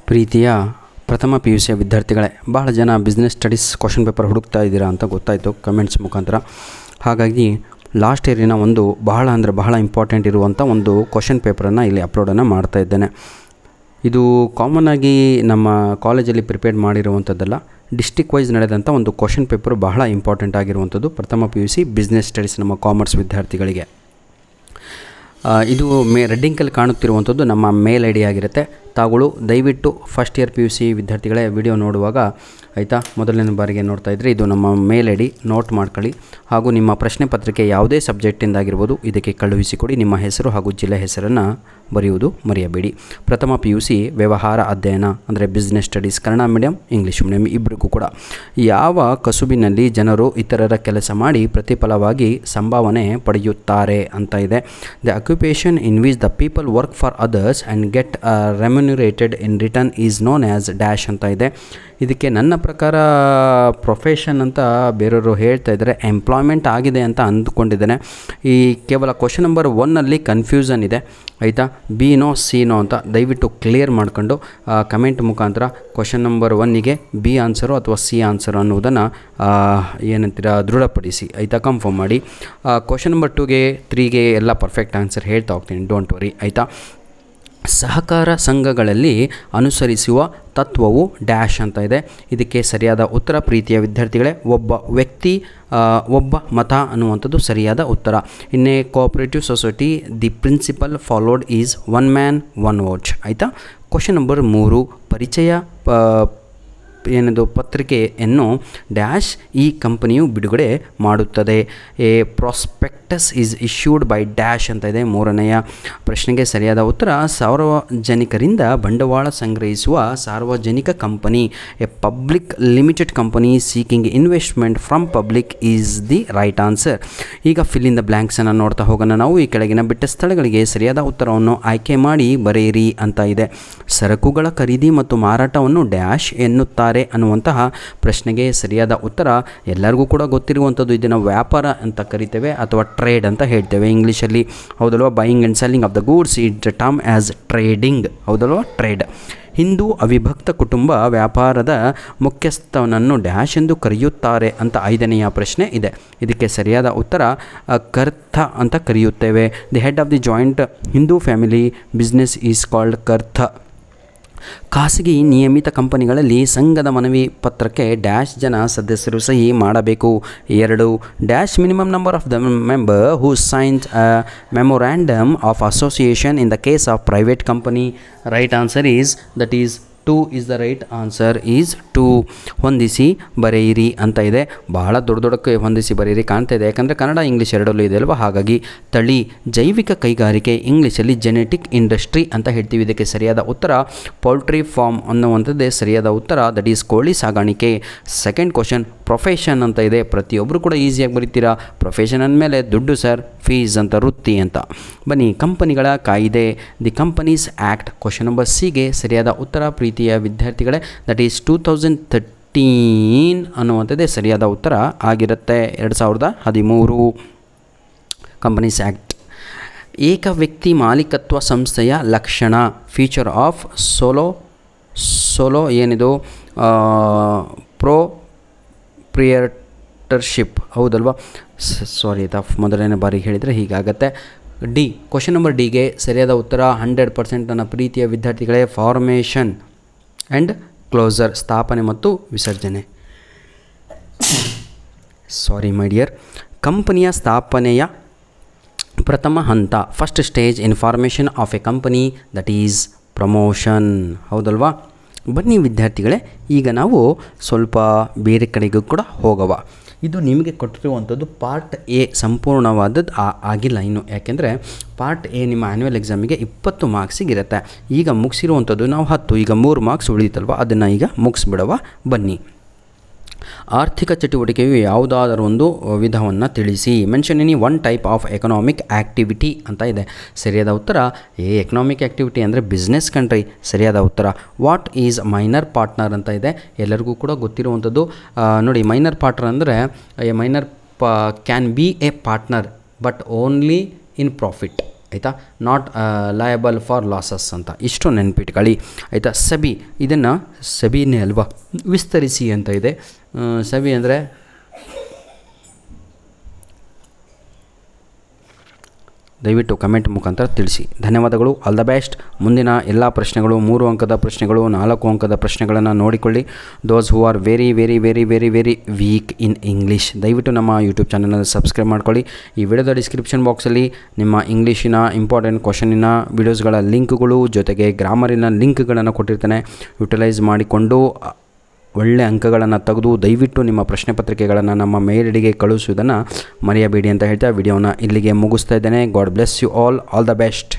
ಪ್ರೀತಿಯ ಪ್ರಥಮ P U ಸಿಯ ವಿದ್ಯಾರ್ಥಿಗಳೇ, ಬಹಳ ಜನ ಬಿಸ್ನೆಸ್ ಸ್ಟಡೀಸ್ ಕ್ವಶನ್ ಪೇಪರ್ ಹುಡುಕ್ತಾ ಇದ್ದೀರಾ ಅಂತ ಗೊತ್ತಾಯಿತು ಕಮೆಂಟ್ಸ್ ಮುಖಾಂತರ. ಹಾಗಾಗಿ ಲಾಸ್ಟ್ ಇಯರಿನ ಒಂದು ಬಹಳ ಇಂಪಾರ್ಟೆಂಟ್ ಇರುವಂಥ ಒಂದು ಕ್ವಶನ್ ಪೇಪರನ್ನು ಇಲ್ಲಿ ಅಪ್ಲೋಡನ್ನು ಮಾಡ್ತಾ ಇದ್ದೇನೆ. ಇದು ಕಾಮನ್ನಾಗಿ ನಮ್ಮ ಕಾಲೇಜಲ್ಲಿ ಪ್ರಿಪೇರ್ ಮಾಡಿರುವಂಥದ್ದಲ್ಲ, ಡಿಸ್ಟಿಕ್ ವೈಸ್ ನಡೆದಂಥ ಒಂದು ಕ್ವಶನ್ ಪೇಪರ್ ಬಹಳ ಇಂಪಾರ್ಟೆಂಟ್ ಆಗಿರುವಂಥದ್ದು ಪ್ರಥಮ P U C business studies ನಮ್ಮ ಕಾಮರ್ಸ್ ವಿದ್ಯಾರ್ಥಿಗಳಿಗೆ. ಇದು ರೆಡ್ಡಿಂಕಲ್ಲಿ ಕಾಣುತ್ತಿರುವಂಥದ್ದು ನಮ್ಮ ಮೇಲ್ ಐ ಡಿ ಆಗಿರುತ್ತೆ. ತಾವುಗಳು ದಯವಿಟ್ಟು first year P U C ವಿದ್ಯಾರ್ಥಿಗಳೇ ವಿಡಿಯೋ ನೋಡುವಾಗ ಆಯಿತಾ, ಮೊದಲನೇ ಬಾರಿಗೆ ನೋಡ್ತಾ ಇದ್ದರೆ ಇದು ನಮ್ಮ ಮೇಲ್ ಐ ಡಿ, ನೋಟ್ ಮಾಡ್ಕೊಳ್ಳಿ. ಹಾಗೂ ನಿಮ್ಮ ಪ್ರಶ್ನೆ ಪತ್ರಿಕೆ ಯಾವುದೇ ಸಬ್ಜೆಕ್ಟಿಂದಾಗಿರ್ಬೋದು ಇದಕ್ಕೆ ಕಳುಹಿಸಿಕೊಡಿ. ನಿಮ್ಮ ಹೆಸರು ಹಾಗೂ ಜಿಲ್ಲೆ ಹೆಸರನ್ನು ಬರೆಯುವುದು ಮರೆಯಬೇಡಿ. ಪ್ರಥಮ ಪಿ ಯು ಸಿ ವ್ಯವಹಾರ ಅಧ್ಯಯನ ಅಂದರೆ business studies, Kannada medium English medium ಇಬ್ಬರಿಗೂ ಕೂಡ. ಯಾವ ಕಸುಬಿನಲ್ಲಿ ಜನರು ಇತರರ ಕೆಲಸ ಮಾಡಿ ಪ್ರತಿಫಲವಾಗಿ ಸಂಭಾವನೆ ಪಡೆಯುತ್ತಾರೆ ಅಂತ ಇದೆ. The occupation in which the people work for others and get remunerated in return is known as dash ಅಂತ ಇದೆ. ಇದಕ್ಕೆ ನನ್ನ ಪ್ರಕಾರ ಪ್ರೊಫೆಷನ್ ಅಂತ ಬೇರೆಯವರು ಹೇಳ್ತಾ ಇದ್ದಾರೆ, ಎಂಪ್ಲಾಯ್ಮೆಂಟ್ ಆಗಿದೆ ಅಂತ ಅಂದ್ಕೊಂಡಿದ್ದೇನೆ. ಈ ಕೇವಲ ಕ್ವಶನ್ ನಂಬರ್ 1ನಲ್ಲಿ ಕನ್ಫ್ಯೂಷನ್ ಇದೆ ಆಯಿತಾ, ಬಿ ನೋ ಸಿ ನೋ ಅಂತ. ದಯವಿಟ್ಟು ಕ್ಲಿಯರ್ ಮಾಡ್ಕೊಂಡು ಕಮೆಂಟ್ ಮುಖಾಂತರ ಕ್ವಶನ್ ನಂಬರ್ 1ಗೆ ಬಿ ಆನ್ಸರು ಅಥವಾ ಸಿ ಆನ್ಸರು ಅನ್ನೋದನ್ನು ಏನಂತೀರ ದೃಢಪಡಿಸಿ ಆಯಿತಾ, ಕನ್ಫರ್ಮ್ ಮಾಡಿ. ಕ್ವಶನ್ ನಂಬರ್ 2ಗೆ 3ಗೆ ಎಲ್ಲ ಪರ್ಫೆಕ್ಟ್ ಆನ್ಸರ್ ಹೇಳ್ತಾ ಹೋಗ್ತೀನಿ, ಡೋಂಟ್ ವರಿ ಆಯಿತಾ. ಸಹಕಾರ ಸಂಘಗಳಲ್ಲಿ ಅನುಸರಿಸುವ ತತ್ವವು ಡ್ಯಾಶ್ ಅಂತ ಇದೆ. ಇದಕ್ಕೆ ಸರಿಯಾದ ಉತ್ತರ ಪ್ರೀತಿಯ ವಿದ್ಯಾರ್ಥಿಗಳೇ ಒಬ್ಬ ವ್ಯಕ್ತಿ ಒಬ್ಬ ಮತ ಅನ್ನುವಂಥದ್ದು ಸರಿಯಾದ ಉತ್ತರ. In a cooperative society the principle followed is one man one vote ಆಯಿತಾ. ಕ್ವಶನ್ ನಂಬರ್ 3 ಪರಿಚಯ ಏನದು ಪತ್ರಿಕೆಯನ್ನು ಡ್ಯಾಶ್ ಈ ಕಂಪನಿಯು ಬಿಡುಗಡೆ ಮಾಡುತ್ತದೆ. A prospectus is issued by dash ಅಂತ ಇದೆ. 3ನೆಯ ಪ್ರಶ್ನೆಗೆ ಸರಿಯಾದ ಉತ್ತರ ಸಾರ್ವಜನಿಕರಿಂದ ಬಂಡವಾಳ ಸಂಗ್ರಹಿಸುವ ಸಾರ್ವಜನಿಕ company. A public limited company seeking investment from public is the right answer. ಈಗ ಫಿಲ್ ಇನ್ ದ ಬ್ಲ್ಯಾಂಕ್ಸನ್ನು ನೋಡ್ತಾ ಹೋಗೋಣ ನಾವು. ಈ ಕೆಳಗಿನ ಬಿಟ್ಟ ಸ್ಥಳಗಳಿಗೆ ಸರಿಯಾದ ಉತ್ತರವನ್ನು ಆಯ್ಕೆ ಮಾಡಿ ಬರೆಯಿರಿ ಅಂತ ಇದೆ. ಸರಕುಗಳ ಖರೀದಿ ಮತ್ತು ಮಾರಾಟವನ್ನು ಡ್ಯಾಶ್ ಎನ್ನುತ್ತಾರೆ ಅನ್ನುವಂತಹ ಪ್ರಶ್ನೆಗೆ ಸರಿಯಾದ ಉತ್ತರ ಎಲ್ಲರಿಗೂ ಕೂಡ ಗೊತ್ತಿರುವಂಥದ್ದು, ಇದನ್ನು ವ್ಯಾಪಾರ ಅಂತ ಕರಿತೇವೆ ಅಥವಾ ಟ್ರೇಡ್ ಅಂತ ಹೇಳ್ತೇವೆ ಇಂಗ್ಲೀಷಲ್ಲಿ, ಹೌದಲ್ವಾ. Buying and selling of the goods it term as trading, ಹೌದಲ್ವಾ, ಟ್ರೇಡ್. ಹಿಂದೂ ಅವಿಭಕ್ತ ಕುಟುಂಬ ವ್ಯಾಪಾರದ ಮುಖ್ಯಸ್ಥನನ್ನು ಡ್ಯಾಶ್ ಎಂದು ಕರೆಯುತ್ತಾರೆ ಅಂತ 5ನೆಯ ಪ್ರಶ್ನೆ ಇದೆ. ಇದಕ್ಕೆ ಸರಿಯಾದ ಉತ್ತರ ಕರ್ತ ಅಂತ ಕರೆಯುತ್ತೇವೆ. The head of the joint Hindu family business is called ಕರ್ತ. ಖಾಸಗಿ ನಿಯಮಿತ ಕಂಪನಿಗಳಲ್ಲಿ ಸಂಘದ ಮನವಿ ಪತ್ರಕ್ಕೆ ಡ್ಯಾಶ್ ಜನ ಸದಸ್ಯರು ಸಹಿ ಮಾಡಬೇಕು. 2 dash minimum number of the member who science memorandum of association in the case of private company. Right answer is that is 2 is the right answer is 2. ಹೊಂದಿಸಿ ಬರೆಯಿರಿ ಅಂತ ಇದೆ. ಬಹಳ ದೊಡ್ಡಕ್ಕೆ ಹೊಂದಿಸಿ ಬರೆಯಿರಿ ಕಾಣ್ತಾ ಇದೆ, ಯಾಕಂದರೆ ಕನ್ನಡ ಇಂಗ್ಲೀಷ್ ಎರಡಲ್ಲೂ ಇದೆ ಅಲ್ವಾ. ಹಾಗಾಗಿ ತಳಿ ಜೈವಿಕ ಕೈಗಾರಿಕೆ ಇಂಗ್ಲೀಷಲ್ಲಿ ಜೆನೆಟಿಕ್ ಇಂಡಸ್ಟ್ರಿ ಅಂತ ಹೇಳ್ತೀವಿ. ಇದಕ್ಕೆ ಸರಿಯಾದ ಉತ್ತರ ಪೌಲ್ಟ್ರಿ ಫಾರ್ಮ್ ಅನ್ನುವಂಥದ್ದೇ ಸರಿಯಾದ ಉತ್ತರ, ದಟ್ ಈಸ್ ಕೋಳಿ ಸಾಗಾಣಿಕೆ. ಸೆಕೆಂಡ್ ಕ್ವಶನ್ ಪ್ರೊಫೆಷನ್ ಅಂತ ಇದೆ. ಪ್ರತಿಯೊಬ್ಬರು ಕೂಡ ಈಸಿಯಾಗಿ ಬರೀತೀರಾ. ಪ್ರೊಫೆಷನ್ ಅಂದಮೇಲೆ ದುಡ್ಡು ಸರ್, ಫೀಸ್ ಅಂತ, ವೃತ್ತಿ ಅಂತ. ಬನ್ನಿ, ಕಂಪನಿಗಳ ಕಾಯಿದೆ the companies act. Question number ಸಿಗೆ ಸರಿಯಾದ ಉತ್ತರ ಪ್ರೀತಿಯ ವಿದ್ಯಾರ್ಥಿಗಳೇ ದಟ್ ಈಸ್ 2013 ಅನ್ನುವಂಥದ್ದೇ ಸರಿಯಾದ ಉತ್ತರ ಆಗಿರುತ್ತೆ. 2013 ಕಂಪನೀಸ್ ಆ್ಯಕ್ಟ್. ಏಕ ವ್ಯಕ್ತಿ ಮಾಲೀಕತ್ವ ಸಂಸ್ಥೆಯ ಲಕ್ಷಣ ಫೀಚರ್ ಆಫ್ ಸೋಲೋ ಏನಿದು ಪ್ರೊಪ್ರಿಯೇಟರ್ಶಿಪ್, ಹೌದಲ್ವಾ. ಸಾರಿ ಮೊದಲನೇ ಬಾರಿಗೆ ಹೇಳಿದರೆ ಹೀಗಾಗತ್ತೆ. ಡಿ ಕ್ವಶನ್ ನಂಬರ್ ಡಿಗೆ ಸರಿಯಾದ ಉತ್ತರ 100% ನನ್ನ ಪ್ರೀತಿಯ ವಿದ್ಯಾರ್ಥಿಗಳೇ ಫಾರ್ಮೇಷನ್ ಆ್ಯಂಡ್ ಕ್ಲೋಸರ್, ಸ್ಥಾಪನೆ ಮತ್ತು ವಿಸರ್ಜನೆ. ಸಾರಿ ಮೈ ಡಿಯರ್. ಕಂಪನಿಯ ಸ್ಥಾಪನೆಯ ಪ್ರಥಮ ಹಂತ, first stage in formation of A company that is promotion, ಹೌದಲ್ವಾ. ಬನ್ನಿ ವಿದ್ಯಾರ್ಥಿಗಳೇ, ಈಗ ನಾವು ಸ್ವಲ್ಪ ಬೇರೆ ಕಡೆಗೂ ಕೂಡ ಹೋಗವ. ಇದು ನಿಮಗೆ ಕೊಟ್ಟಿರುವಂಥದ್ದು ಪಾರ್ಟ್ ಎ ಸಂಪೂರ್ಣವಾದದ್ದು ಆಗಿಲ್ಲ ಇನ್ನು, ಯಾಕೆಂದರೆ ಪಾರ್ಟ್ ಎ ನಿಮ್ಮ ಆ್ಯನ್ಯುವಲ್ ಎಕ್ಸಾಮಿಗೆ 20 ಮಾರ್ಕ್ಸಿಗಿರುತ್ತೆ. ಈಗ ಮುಗಿಸಿರುವಂಥದ್ದು ನಾವು 10, ಈಗ 3 ಮಾರ್ಕ್ಸ್ ಉಳಿಯುತ್ತಲ್ವ, ಅದನ್ನು ಈಗ ಮುಗಿಸ್ಬಿಡವ ಬನ್ನಿ. ಆರ್ಥಿಕ ಚಟುವಟಿಕೆಯು ಯಾವುದಾದರೂ ಒಂದು ವಿಧವನ್ನು ತಿಳಿಸಿ. Mention any one type of economic activity ಅಂತ ಇದೆ. ಸರಿಯಾದ ಉತ್ತರ ಎಕನಾಮಿಕ್ ಆ್ಯಕ್ಟಿವಿಟಿ ಅಂದರೆ ಬಿಸ್ನೆಸ್ ಕಂಟ್ರಿ, ಸರಿಯಾದ ಉತ್ತರ. ವಾಟ್ ಈಸ್ ಮೈನರ್ ಪಾರ್ಟ್ನರ್ ಅಂತ ಇದೆ, ಎಲ್ಲರಿಗೂ ಕೂಡ ಗೊತ್ತಿರುವಂಥದ್ದು. ನೋಡಿ, ಮೈನರ್ ಪಾರ್ಟ್ನರ್ ಅಂದರೆ A minor can be A partner but only in profit ಆಯಿತಾ. ನಾಟ್ ಲಯಬಲ್ ಫಾರ್ ಲಾಸಸ್ ಅಂತ ಇಷ್ಟು ನೆನ್ಪಿಟ್ಕೊಳ್ಳಿ ಆಯಿತಾ. ಸಬಿ ಇದನ್ನು ಸಬಿನೇ ಅಲ್ವಾ, ವಿಸ್ತರಿಸಿ ಅಂತ ಇದೆ. ಸಬಿ ಅಂದರೆ ದಯವಿಟ್ಟು ಕಮೆಂಟ್ ಮುಖಾಂತರ ತಿಳಿಸಿ. ಧನ್ಯವಾದಗಳು. All the best. ಮುಂದಿನ ಎಲ್ಲ ಪ್ರಶ್ನೆಗಳು 3 ಅಂಕದ ಪ್ರಶ್ನೆಗಳು, 4 ಅಂಕದ ಪ್ರಶ್ನೆಗಳನ್ನು ನೋಡಿಕೊಳ್ಳಿ. Those who are very very very very very weak in English ದಯವಿಟ್ಟು ನಮ್ಮ ಯೂಟ್ಯೂಬ್ ಚಾನಲನ್ನು ಸಬ್ಸ್ಕ್ರೈಬ್ ಮಾಡ್ಕೊಳ್ಳಿ. ಈ ವಿಡಿಯೋದ ಡಿಸ್ಕ್ರಿಪ್ಷನ್ ಬಾಕ್ಸಲ್ಲಿ ನಿಮ್ಮ ಇಂಗ್ಲೀಷಿನ ಇಂಪಾರ್ಟೆಂಟ್ ಕ್ವಶನಿನ ವಿಡಿಯೋಸ್ಗಳ ಲಿಂಕ್ಗಳು ಜೊತೆಗೆ ಗ್ರಾಮರಿನ ಲಿಂಕ್ಗಳನ್ನು ಕೊಟ್ಟಿರ್ತೇನೆ. ಯುಟಿಲೈಸ್ ಮಾಡಿಕೊಂಡು ಒಳ್ಳೆ ಅಂಕಗಳನ್ನು ತೆಗೆದು ದಯವಿಟ್ಟು ನಿಮ್ಮ ಪ್ರಶ್ನೆ ಪತ್ರಿಕೆಗಳನ್ನು ನಮ್ಮ ಮೇಲ್ ಐಡಿಗೆ ಕಳುಹಿಸುವುದನ್ನು ಮರೆಯಬೇಡಿ ಅಂತ ಹೇಳ್ತಾ ವಿಡಿಯೋನ ಇಲ್ಲಿಗೆ ಮುಗಿಸ್ತಾ ಇದ್ದೇನೆ. God bless you all the best.